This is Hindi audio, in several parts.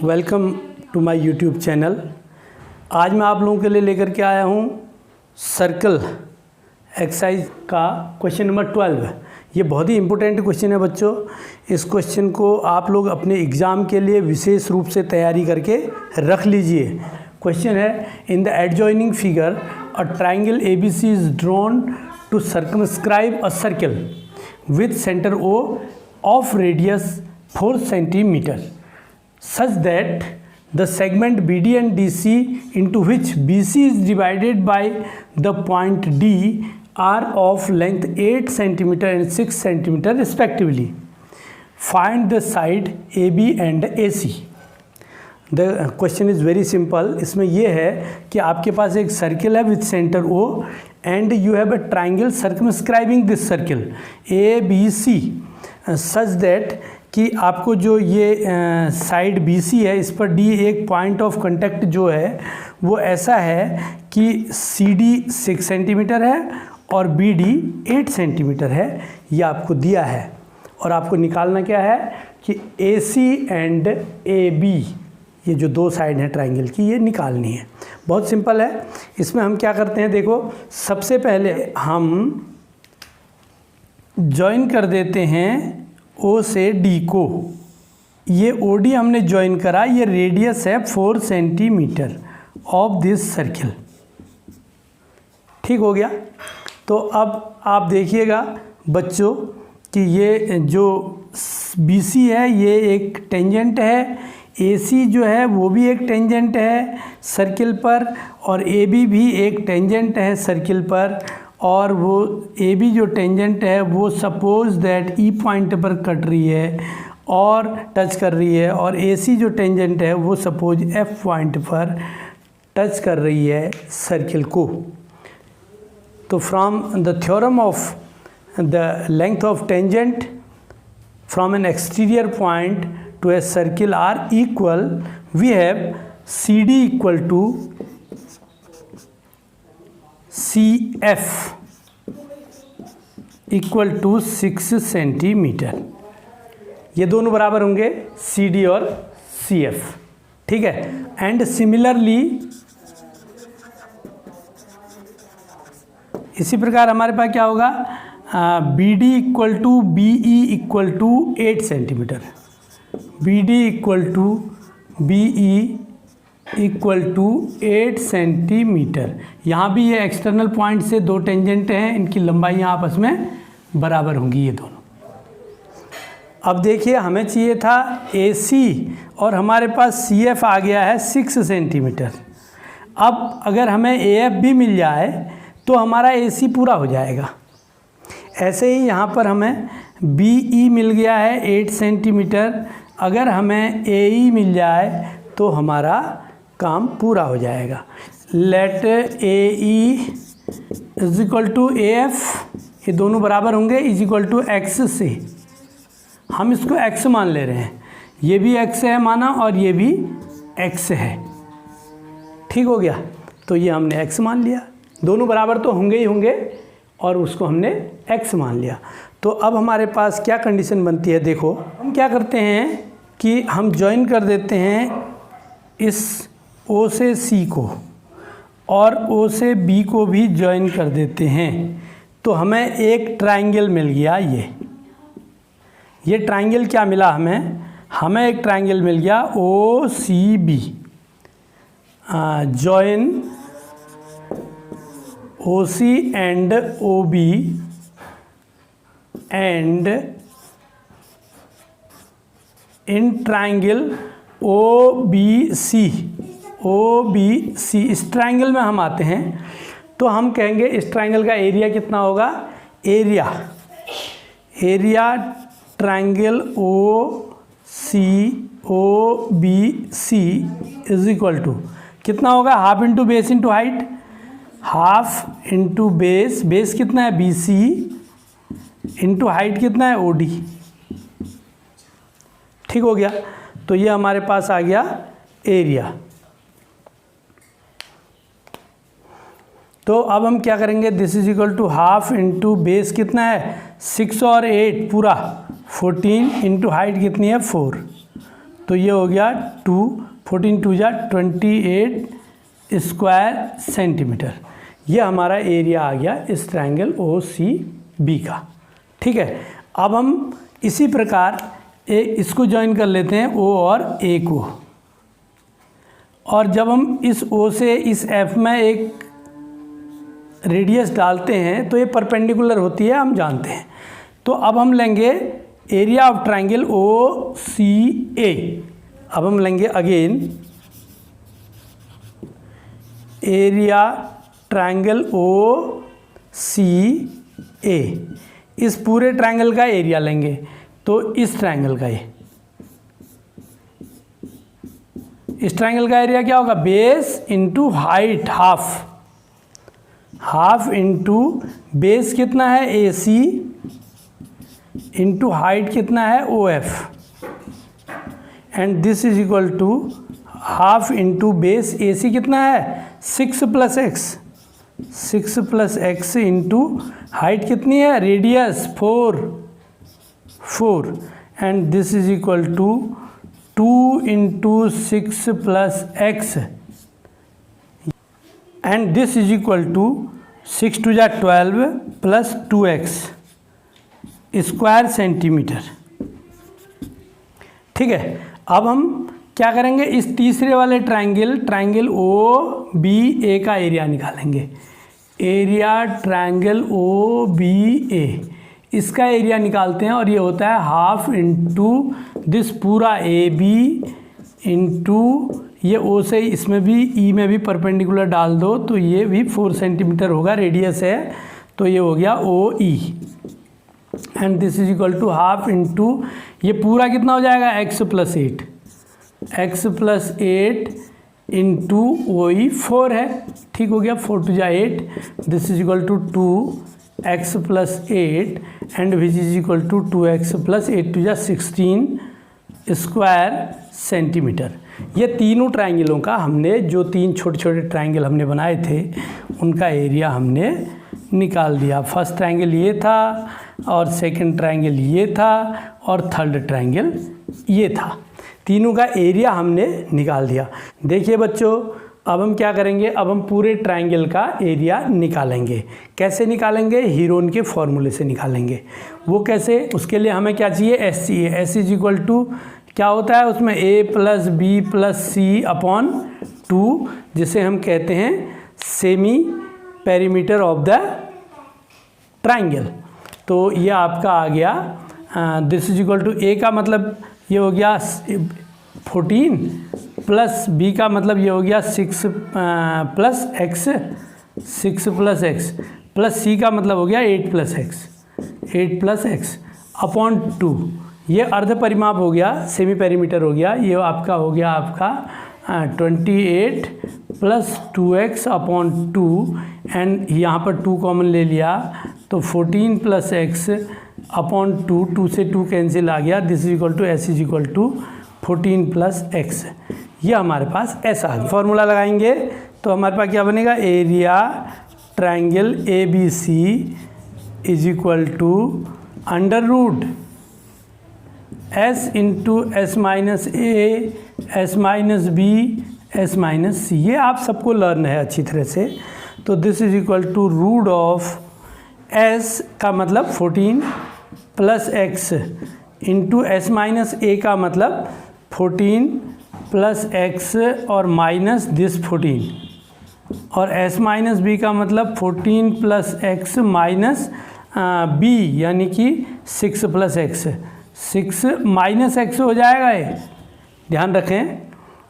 Welcome to my YouTube channel. आज मैं आप लोगों के लिए लेकर के आया हूँ सर्कल एक्सरसाइज का क्वेश्चन नंबर 12। ये बहुत ही इम्पोर्टेंट क्वेश्चन है बच्चों। इस क्वेश्चन को आप लोग अपने एग्ज़ाम के लिए विशेष रूप से तैयारी करके रख लीजिए। क्वेश्चन है, in the adjoining figure a triangle ABC is drawn to circumscribe a circle with centre O of radius 4 centimetre such that the segment BD and DC into which BC is divided by the point D are of length 8 cm and 6 cm respectively. Find the side AB and AC. The question is very simple. इसमें यह है कि आपके पास एक सर्किल है with center O and you have a triangle circumscribing this circle ABC such that कि आपको जो ये साइड BC है इस पर D एक पॉइंट ऑफ कांटेक्ट जो है वो ऐसा है कि CD 6 सेंटीमीटर है और BD 8 सेंटीमीटर है। ये आपको दिया है और आपको निकालना क्या है कि AC एंड AB, ये जो दो साइड हैं ट्राइंगल की, ये निकालनी है। बहुत सिंपल है। इसमें हम क्या करते हैं, देखो सबसे पहले हम जॉइन कर देते हैं O से D को। ये OD हमने ज्वाइन करा, ये रेडियस है 4 सेंटीमीटर ऑफ दिस सर्किल। ठीक हो गया। तो अब आप देखिएगा बच्चों कि ये जो BC है ये एक टेंजेंट है, AC जो है वो भी एक टेंजेंट है सर्किल पर, और AB भी एक टेंजेंट है सर्किल पर। और वो AB जो टेंजेंट है वो सपोज दैट E पॉइंट पर कट रही है और टच कर रही है, और AC जो टेंजेंट है वो सपोज F पॉइंट पर टच कर रही है सर्किल को। तो from the theorem of the length of tangent from an exterior point to a circle are equal, we have CD equal to CF equal to 6 centimetre. ये दोनों बराबर होंगे CD और CF। ठीक है। एंड सिमिलरली इसी प्रकार हमारे पास क्या होगा, BD equal to BE equal to 8 centimetre, BD equal to BE equal to 8 centimetre. यहाँ भी ये एक्सटर्नल पॉइंट से दो टेंजेंट हैं, इनकी लंबाइयाँ आपस में बराबर होंगी ये दोनों। अब देखिए हमें चाहिए था AC और हमारे पास CF आ गया है 6 सेंटीमीटर। अब अगर हमें AF भी मिल जाए तो हमारा AC पूरा हो जाएगा। ऐसे ही यहाँ पर हमें BE मिल गया है 8 सेंटीमीटर, अगर हमें AE मिल जाए तो हमारा काम पूरा हो जाएगा। Let AE is equal to AF, ये दोनों बराबर होंगे, इज इक्वल टू X से। हम इसको X मान ले रहे हैं, ये भी X है माना और ये भी X है। ठीक हो गया। तो ये हमने X मान लिया, दोनों बराबर तो होंगे ही होंगे, और उसको हमने X मान लिया। तो अब हमारे पास क्या कंडीशन बनती है, देखो हम क्या करते हैं कि हम ज्वाइन कर देते हैं इस O से C को और O से B को भी ज्वाइन कर देते हैं। तो हमें एक ट्राइंगल मिल गया। ये ट्राइंगल क्या मिला हमें एक ट्राइंगल मिल गया OCB। Join OC and OB and in triangle OBC। इस ट्राइंगल में हम आते हैं तो हम कहेंगे इस ट्राइंगल का एरिया कितना होगा, area triangle OBC is equal to कितना होगा, half into base into height, half into base कितना है BC इंटू हाइट कितना है OD। ठीक हो गया। तो ये हमारे पास आ गया एरिया। तो अब हम क्या करेंगे, this is equal to half into base कितना है 6 और 8 पूरा 14 इंटू हाइट कितनी है 4। तो ये हो गया 2, 14 2 जा 28 स्क्वायर सेंटीमीटर। ये हमारा एरिया आ गया इस ट्रायंगल ओ सी बी का। ठीक है, अब हम इसी प्रकार इसको ज्वाइन कर लेते हैं ओ और ए को, और जब हम इस ओ से इस एफ में एक रेडियस डालते हैं तो ये परपेंडिकुलर होती है, हम जानते हैं। तो अब हम लेंगे area of triangle O C ए। अब हम लेंगे again area triangle O C ए। इस पूरे ट्रायंगल का एरिया लेंगे, तो इस ट्रायंगल का इस ट्रायंगल का एरिया क्या होगा? Base into height, half into base कितना है ए सी इंटू हाइट कितना है O F, and this is equal to half into base A C कितना है 6 + x, 6 + x इंटू हाइट कितनी है radius 4, and this is equal to 2 × 6 + x, and this is equal to 6 2 जा 12 + 2x स्क्वायर सेंटीमीटर। ठीक है, अब हम क्या करेंगे? इस तीसरे वाले ट्रायंगल ओ बी ए का एरिया निकालेंगे। एरिया ट्रायंगल ओ बी ए, इसका एरिया निकालते हैं, और ये होता है हाफ इंटू दिस पूरा ए बी इंटू ये ओ से इसमें भी ई में भी परपेंडिकुलर डाल दो तो ये भी 4 सेंटीमीटर होगा, रेडियस है, तो ये हो गया O E, and this is equal to half into ये पूरा कितना हो जाएगा x + 8, x + 8 into O E 4 है। ठीक हो गया, 4 2 जा 8, this is equal to 2x + 8 and which is equal to 2x + 8 2 जा 16 स्क्वायर सेंटीमीटर। ये तीनों ट्रायंगलों का हमने जो 3 छोटे छोटे ट्रायंगल हमने बनाए थे उनका एरिया हमने निकाल दिया। फर्स्ट ट्रायंगल ये था, और सेकंड ट्रायंगल ये था, और थर्ड ट्रायंगल ये था। तीनों का एरिया हमने निकाल दिया। देखिए बच्चों, अब हम क्या करेंगे? अब हम पूरे ट्रायंगल का एरिया निकालेंगे। कैसे निकालेंगे? हीरोन के फॉर्मूले से निकालेंगे। वो कैसे? उसके लिए हमें क्या चाहिए? एस चाहिए। एस इज इक्वल टू क्या होता है उसमें? a + b + c/2, जिसे हम कहते हैं semi perimeter of the triangle. तो ये आपका आ गया this is equal to a का मतलब ये हो गया 14 प्लस b का मतलब ये हो गया 6 + x, 6 + x प्लस c का मतलब हो गया 8 + x, 8 + x/2। ये अर्ध परिमाप हो गया, सेमी पेरीमीटर हो गया। ये आपका हो गया आपका 28 + 2x/2, एंड यहाँ पर 2 कॉमन ले लिया तो 14 + x/2, 2 से 2 कैंसिल आ गया। This is equal to s is equal to 14 + x। ये हमारे पास ऐसा फॉर्मूला लगाएंगे तो हमारे पास क्या बनेगा? Area triangle A B C is equal to √ s × s - a, s - b, s - c। ये आप सबको लर्न है अच्छी तरह से। तो this is equal to √s का मतलब 14 + x इंटू s - a का मतलब 14 + x और माइनस दिस 14, और s - b का मतलब 14 + x माइनस b यानी कि 6 + x, 6 - x हो जाएगा ये, ध्यान रखें।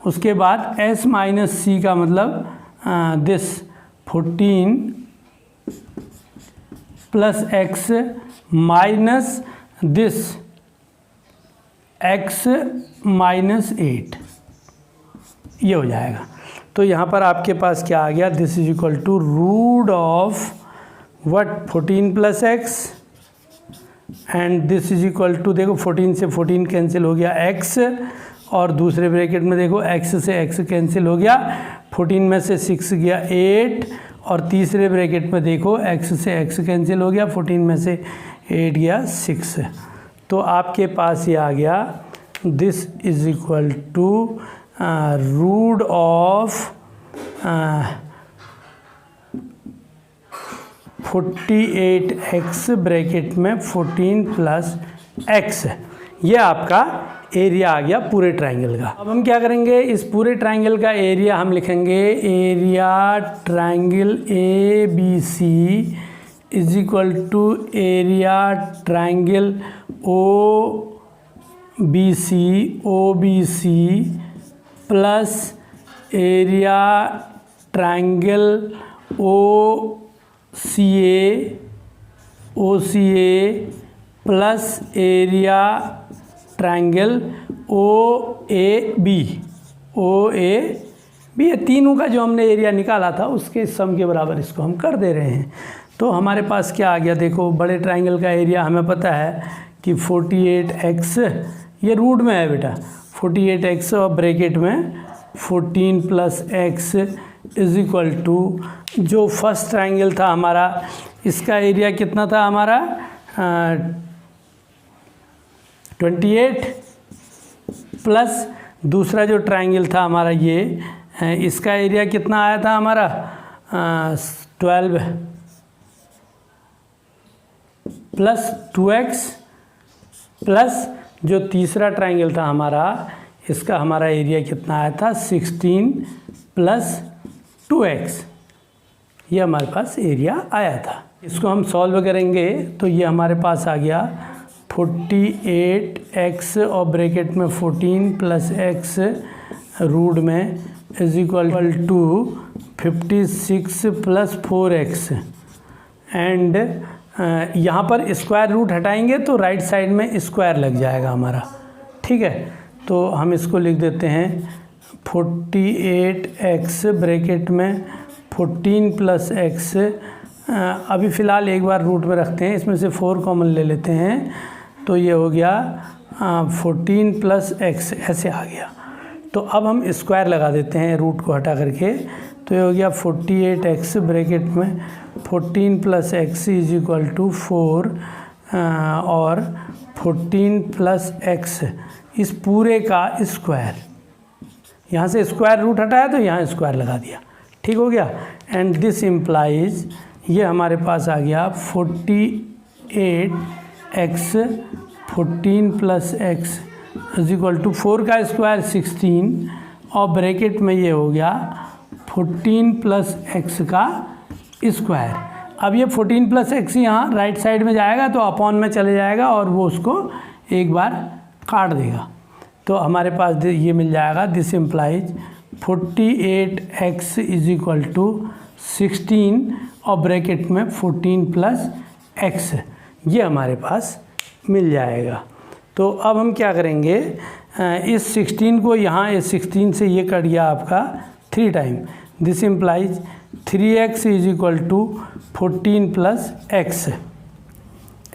उसके बाद s - c का मतलब this 14 + x minus this x - 8, ये हो जाएगा। तो यहाँ पर आपके पास क्या आ गया? This is equal to √14 + x, and this is equal to देखो 14 से 14 कैंसिल हो गया x, और दूसरे ब्रैकेट में देखो x से x कैंसिल हो गया, 14 में से 6 गया 8, और तीसरे ब्रैकेट में देखो x से x कैंसिल हो गया, 14 में से 8 गया 6। तो आपके पास ये आ गया this is equal to root of 48x bracket में 14 प्लस x, ये आपका एरिया आ गया पूरे ट्राइंगल का। अब हम क्या करेंगे, इस पूरे ट्राइंगल का एरिया हम लिखेंगे area triangle A B C is equal to area triangle O B C plus area triangle O C A plus area triangle O A B, ये तीनों का जो हमने एरिया निकाला था उसके सम के बराबर इसको हम कर दे रहे हैं। तो हमारे पास क्या आ गया, देखो बड़े ट्राइंगल का एरिया हमें पता है कि 48x, ये रूट में है बेटा, 48x और ब्रैकेट में 14 plus x is equal to, जो फर्स्ट ट्राइंगल था हमारा इसका एरिया कितना था हमारा 28 प्लस दूसरा जो ट्राइंगल था हमारा ये, इसका एरिया कितना आया था हमारा 12 प्लस 2x प्लस जो तीसरा ट्राइंगल था हमारा इसका हमारा एरिया कितना आया था 16 प्लस 2x, ये हमारे पास एरिया आया था। इसको हम सॉल्व करेंगे तो ये हमारे पास आ गया 48x और ब्रैकेट में 14 प्लस x रूट में is equal to 56 plus 4x, and यहाँ पर स्क्वायर रूट हटाएंगे तो राइट साइड में स्क्वायर लग जाएगा हमारा, ठीक है। तो हम इसको लिख देते हैं 48x ब्रैकेट में 14 प्लस x, अभी फ़िलहाल एक बार रूट में रखते हैं, इसमें से 4 कॉमन ले लेते हैं तो ये हो गया 14 प्लस x, ऐसे आ गया। तो अब हम स्क्वायर लगा देते हैं रूट को हटा करके, तो ये हो गया 48x ब्रैकेट में 14 plus x is equal to 4 और 14 प्लस x, इस पूरे का स्क्वायर, यहाँ से स्क्वायर रूट हटाया तो यहाँ स्क्वायर लगा दिया, ठीक हो गया। एंड दिस इम्प्लाइज, ये हमारे पास आ गया 48x 14 plus x is equal to 4 का स्क्वायर 16 और ब्रैकेट में ये हो गया 14 प्लस x का स्क्वायर। अब ये 14 प्लस x यहाँ राइट साइड में जाएगा तो अपॉन में चले जाएगा और वो उसको एक बार काट देगा, तो हमारे पास ये मिल जाएगा। This implies 48x is equal to 16 और ब्रैकेट में 14 प्लस x, ये हमारे पास मिल जाएगा। तो अब हम क्या करेंगे, इस 16 को यहाँ, इस 16 से ये कट गया आपका 3 time, this implies 3x is equal to 14 plus x,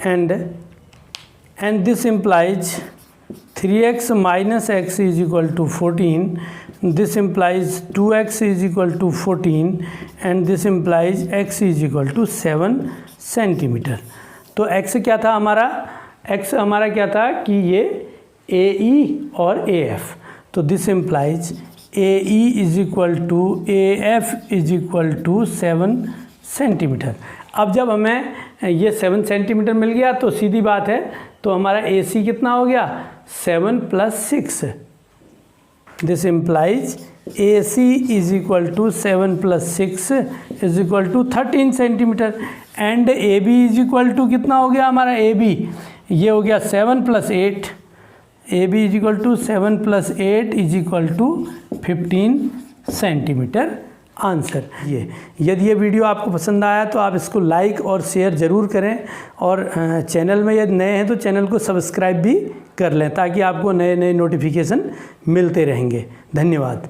and this implies 3x minus x is equal to 14, this implies 2x is equal to 14 and this implies x is equal to 7 centimetre. तो x क्या था हमारा, x हमारा क्या था कि ये AE और AF, तो this implies AE is equal to AF is equal to 7 centimetre. अब जब हमें ये 7 सेंटीमीटर मिल गया तो सीधी बात है, तो हमारा AC कितना हो गया 7 plus 6, this implies AC is equal to 7 plus 6 is equal to 13 centimetre, and AB is equal to कितना हो गया हमारा AB, ये हो गया 7 plus 8, AB is equal to 7 plus 8 is equal to 15 centimetre answer. ये यदि ये वीडियो आपको पसंद आया तो आप इसको लाइक और शेयर ज़रूर करें, और चैनल में यदि नए हैं तो चैनल को सब्सक्राइब भी कर लें ताकि आपको नए नए नोटिफिकेशन मिलते रहेंगे। धन्यवाद।